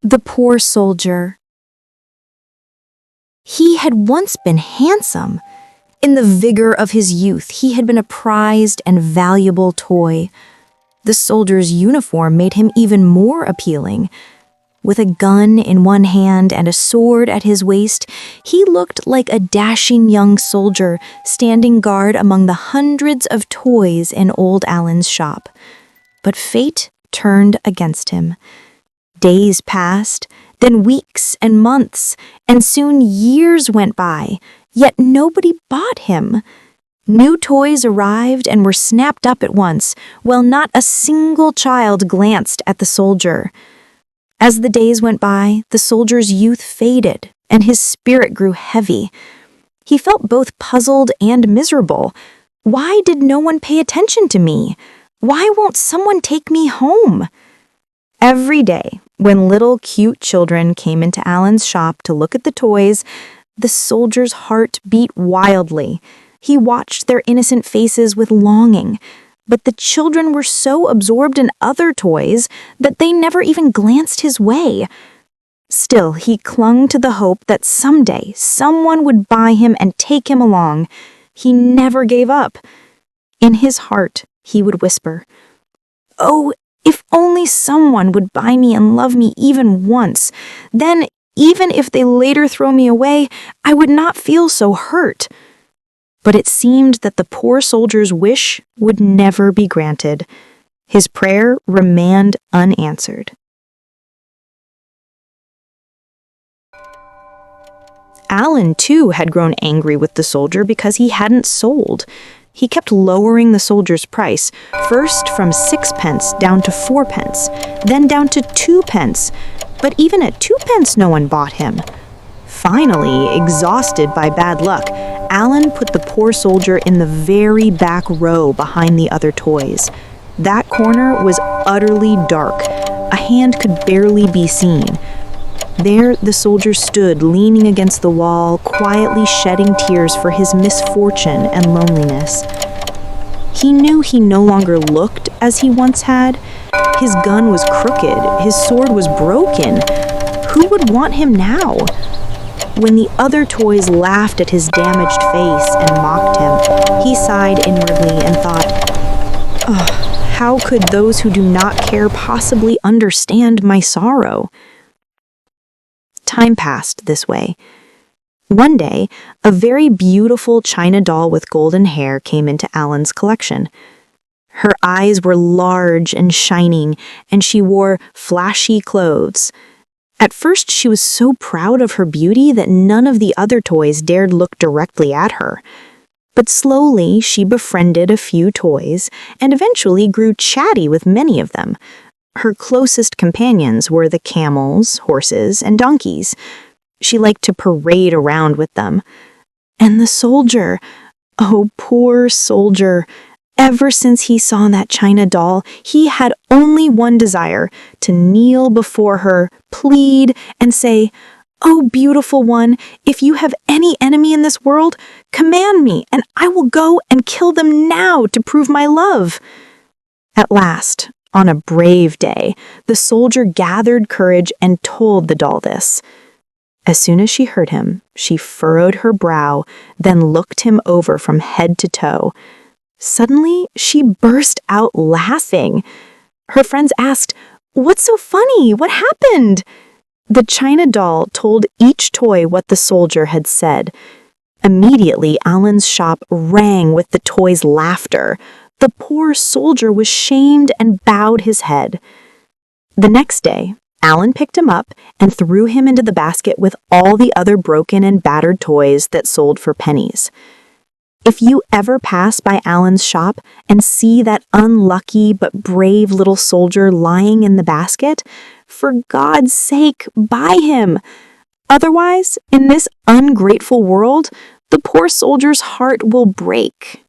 The poor soldier. He had once been handsome. In the vigor of his youth, he had been a prized and valuable toy. The soldier's uniform made him even more appealing. With a gun in one hand and a sword at his waist, he looked like a dashing young soldier standing guard among the hundreds of toys in Old Allan's shop. But fate turned against him. Days passed, then weeks and months, and soon years went by, yet nobody bought him. New toys arrived and were snapped up at once, while not a single child glanced at the soldier. As the days went by, the soldier's youth faded, and his spirit grew heavy. He felt both puzzled and miserable. Why did no one pay attention to me? Why won't someone take me home? Every day, when little cute children came into Allan's shop to look at the toys, the soldier's heart beat wildly. He watched their innocent faces with longing, but the children were so absorbed in other toys that they never even glanced his way. Still, he clung to the hope that someday someone would buy him and take him along. He never gave up. In his heart, he would whisper, "Oh, if only someone would buy me and love me even once. Then, even if they later throw me away, I would not feel so hurt." But it seemed that the poor soldier's wish would never be granted. His prayer remained unanswered. Allan, too, had grown angry with the soldier because he hadn't sold. He kept lowering the soldier's price, first from 6 pence down to 4 pence, then down to 2 pence. But even at 2 pence, no one bought him. Finally, exhausted by bad luck, Allan put the poor soldier in the very back row behind the other toys. That corner was utterly dark. A hand could barely be seen. There, the soldier stood, leaning against the wall, quietly shedding tears for his misfortune and loneliness. He knew he no longer looked as he once had. His gun was crooked, his sword was broken. Who would want him now? When the other toys laughed at his damaged face and mocked him, he sighed inwardly and thought, "Oh, how could those who do not care possibly understand my sorrow?" Time passed this way. One day, a very beautiful china doll with golden hair came into Allan's collection. Her eyes were large and shining, and she wore flashy clothes. At first, she was so proud of her beauty that none of the other toys dared look directly at her. But slowly, she befriended a few toys and eventually grew chatty with many of them. Her closest companions were the camels, horses, and donkeys. She liked to parade around with them. And the soldier, oh, poor soldier, ever since he saw that china doll, he had only one desire: to kneel before her, plead, and say, "Oh, beautiful one, if you have any enemy in this world, command me, and I will go and kill them now to prove my love." At last, on a brave day, the soldier gathered courage and told the doll this. As soon as she heard him, she furrowed her brow, then looked him over from head to toe. Suddenly, she burst out laughing. Her friends asked, "What's so funny? What happened?" The china doll told each toy what the soldier had said. Immediately, Allan's shop rang with the toys' laughter. The poor soldier was shamed and bowed his head. The next day, Allan picked him up and threw him into the basket with all the other broken and battered toys that sold for pennies. If you ever pass by Allan's shop and see that unlucky but brave little soldier lying in the basket, for God's sake, buy him. Otherwise, in this ungrateful world, the poor soldier's heart will break.